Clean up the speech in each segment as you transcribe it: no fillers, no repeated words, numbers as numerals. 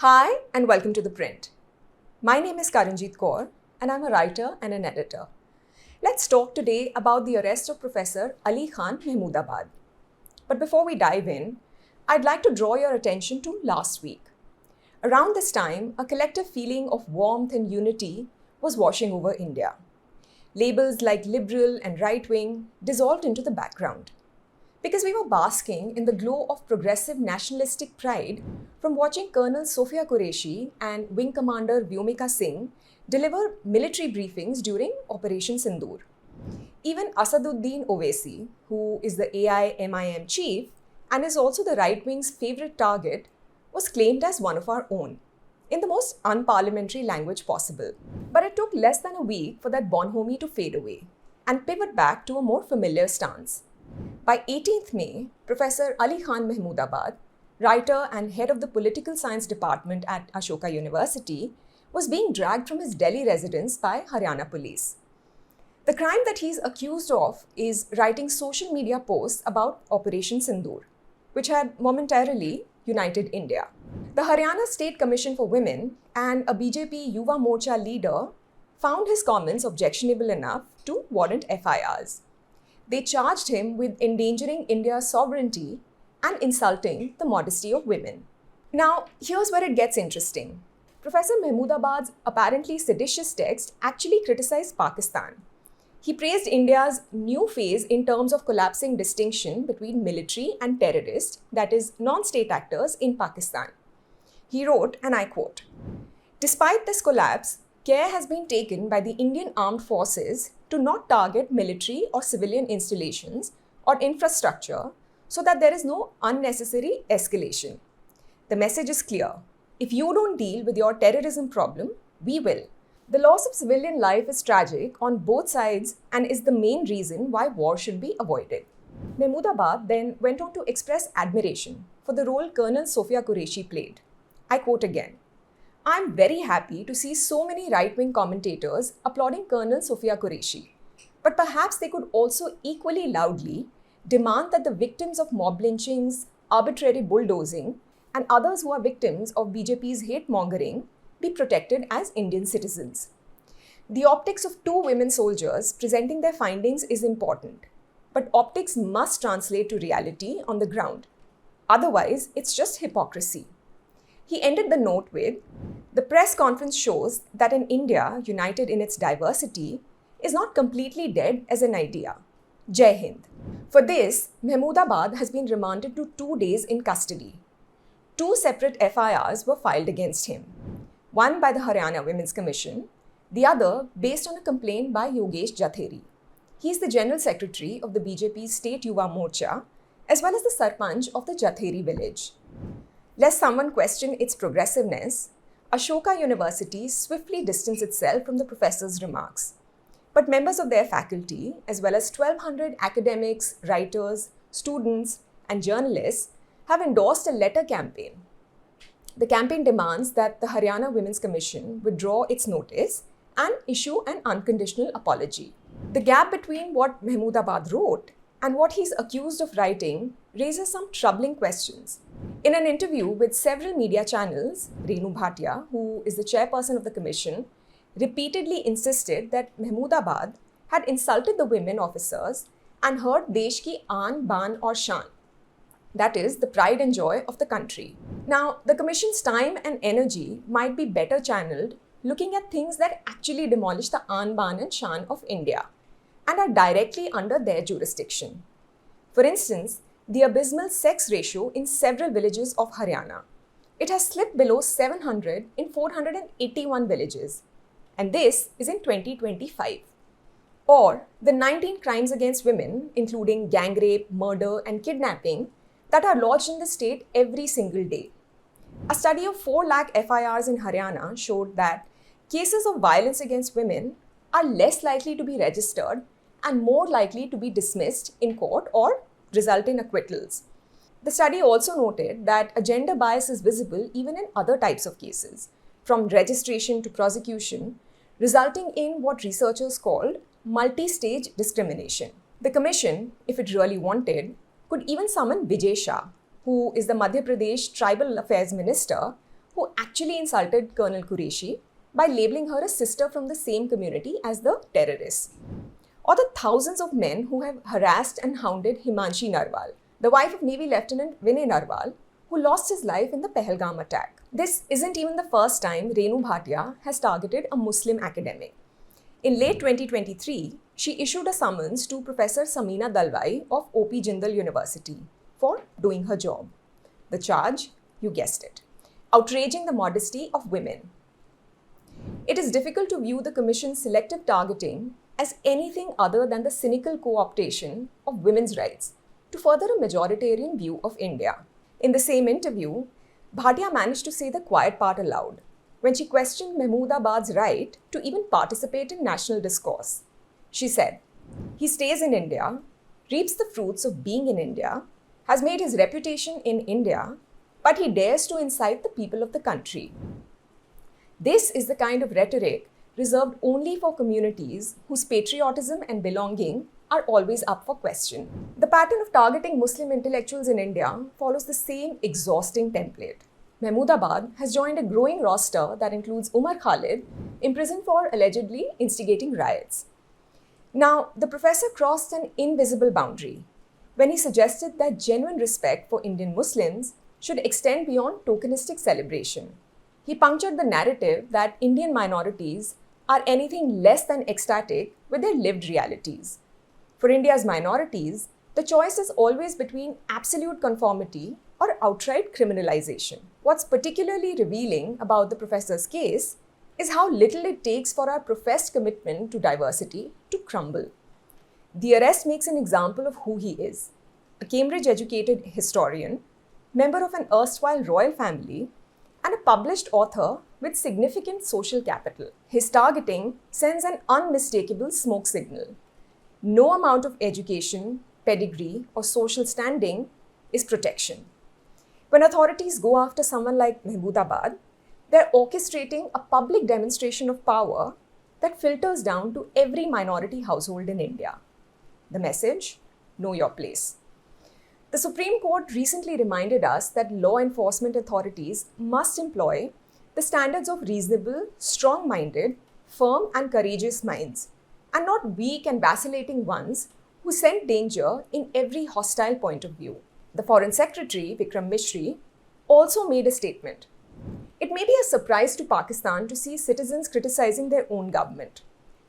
Hi and welcome to The Print. My name is Karanjeet Kaur and I'm a writer and an editor. Let's talk today about the arrest of Professor Ali Khan Mahmoodabad. But before we dive in, I'd like to draw your attention to last week. Around this time, a collective feeling of warmth and unity was washing over India. Labels like liberal and right-wing dissolved into the background. Because we were basking in the glow of progressive nationalistic pride from watching Colonel Sophia Qureshi and Wing Commander Vyomika Singh deliver military briefings during Operation Sindoor. Even Asaduddin Owaisi, who is the AIMIM chief and is also the right-wing's favorite target, was claimed as one of our own, in the most unparliamentary language possible. But it took less than a week for that bonhomie to fade away and pivot back to a more familiar stance. By 18th May, Professor Ali Khan Mahmoodabad, writer and head of the Political Science Department at Ashoka University, was being dragged from his Delhi residence by Haryana police. The crime that he's accused of is writing social media posts about Operation Sindoor, which had momentarily united India. The Haryana State Commission for Women and a BJP Yuva Morcha leader found his comments objectionable enough to warrant FIRs. They charged him with endangering India's sovereignty and insulting the modesty of women. Now, here's where it gets interesting. Professor Mahmoodabad's apparently seditious text actually criticized Pakistan. He praised India's new phase in terms of collapsing distinction between military and terrorist, that is, non-state actors in Pakistan. He wrote, and I quote, "Despite this collapse, care has been taken by the Indian armed forces to not target military or civilian installations or infrastructure so that there is no unnecessary escalation. The message is clear. If you don't deal with your terrorism problem, we will. The loss of civilian life is tragic on both sides and is the main reason why war should be avoided." Mahmoodabad then went on to express admiration for the role Colonel Sophia Qureshi played. I quote again, "I'm very happy to see so many right-wing commentators applauding Colonel Sophia Qureshi, but perhaps they could also equally loudly demand that the victims of mob lynchings, arbitrary bulldozing, and others who are victims of BJP's hate-mongering be protected as Indian citizens." The optics of two women soldiers presenting their findings is important, but optics must translate to reality on the ground. Otherwise, it's just hypocrisy. He ended the note with, "The press conference shows that an India united in its diversity is not completely dead as an idea. Jai Hind." For this, Mahmoodabad has been remanded to 2 days in custody. 2 separate FIRs were filed against him, one by the Haryana Women's Commission, the other based on a complaint by Yogesh Jatheri. He is the General Secretary of the BJP's State Yuva Morcha, as well as the Sarpanch of the Jatheri village. Lest someone question its progressiveness, Ashoka University swiftly distanced itself from the professor's remarks. But members of their faculty, as well as 1,200 academics, writers, students, and journalists, have endorsed a letter campaign. The campaign demands that the Haryana Women's Commission withdraw its notice and issue an unconditional apology. The gap between what Mahmoodabad wrote and what he's accused of writing raises some troubling questions. In an interview with several media channels, Renu Bhatia, who is the chairperson of the commission, repeatedly insisted that Mahmoodabad had insulted the women officers and hurt Desh ki aan, baan aur shaan. That is, the pride and joy of the country. Now, the commission's time and energy might be better channeled looking at things that actually demolish the aan, baan and shaan of India and are directly under their jurisdiction. For instance, the abysmal sex ratio in several villages of Haryana. It has slipped below 700 in 481 villages, and this is in 2025. Or the 19 crimes against women, including gang rape, murder, and kidnapping, that are lodged in the state every single day. A study of 4 lakh FIRs in Haryana showed that cases of violence against women are less likely to be registered and more likely to be dismissed in court or result in acquittals. The study also noted that a gender bias is visible even in other types of cases, from registration to prosecution, resulting in what researchers called multi-stage discrimination. The commission, if it really wanted, could even summon Vijay Shah, who is the Madhya Pradesh Tribal Affairs Minister, who actually insulted Colonel Qureshi by labeling her a sister from the same community as the terrorists. Or the thousands of men who have harassed and hounded Himanshi Narwal, the wife of Navy Lieutenant Vinay Narwal, who lost his life in the Pahalgam attack. This isn't even the first time Renu Bhatia has targeted a Muslim academic. In late 2023, she issued a summons to Professor Samina Dalwai of OP Jindal University for doing her job. The charge, you guessed it, outraging the modesty of women. It is difficult to view the Commission's selective targeting as anything other than the cynical co-optation of women's rights to further a majoritarian view of India. In the same interview, Bhatia managed to say the quiet part aloud when she questioned Mahmoodabad's right to even participate in national discourse. She said, "He stays in India, reaps the fruits of being in India, has made his reputation in India, but he dares to incite the people of the country." This is the kind of rhetoric reserved only for communities whose patriotism and belonging are always up for question. The pattern of targeting Muslim intellectuals in India follows the same exhausting template. Mahmoodabad has joined a growing roster that includes Umar Khalid, imprisoned for allegedly instigating riots. Now, the professor crossed an invisible boundary when he suggested that genuine respect for Indian Muslims should extend beyond tokenistic celebration. He punctured the narrative that Indian minorities are anything less than ecstatic with their lived realities. For India's minorities, the choice is always between absolute conformity or outright criminalization. What's particularly revealing about the professor's case is how little it takes for our professed commitment to diversity to crumble. The arrest makes an example of who he is: a Cambridge-educated historian, member of an erstwhile royal family, and a published author with significant social capital. His targeting sends an unmistakable smoke signal. No amount of education, pedigree, or social standing is protection. When authorities go after someone like Mahmoodabad, they're orchestrating a public demonstration of power that filters down to every minority household in India. The message? Know your place. The Supreme Court recently reminded us that law enforcement authorities must employ the standards of reasonable, strong-minded, firm and courageous minds, and not weak and vacillating ones who scent danger in every hostile point of view. The Foreign Secretary, Vikram Misri, also made a statement. It may be a surprise to Pakistan to see citizens criticizing their own government.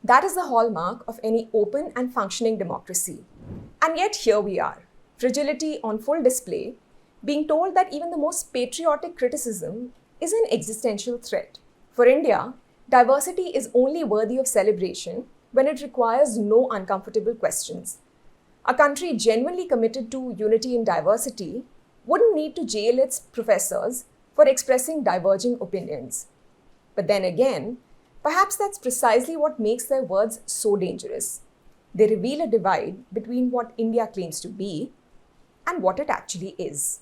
That is the hallmark of any open and functioning democracy. And yet here we are, fragility on full display, being told that even the most patriotic criticism is an existential threat. For India, diversity is only worthy of celebration when it requires no uncomfortable questions. A country genuinely committed to unity in diversity wouldn't need to jail its professors for expressing diverging opinions. But then again, perhaps that's precisely what makes their words so dangerous. They reveal a divide between what India claims to be and what it actually is.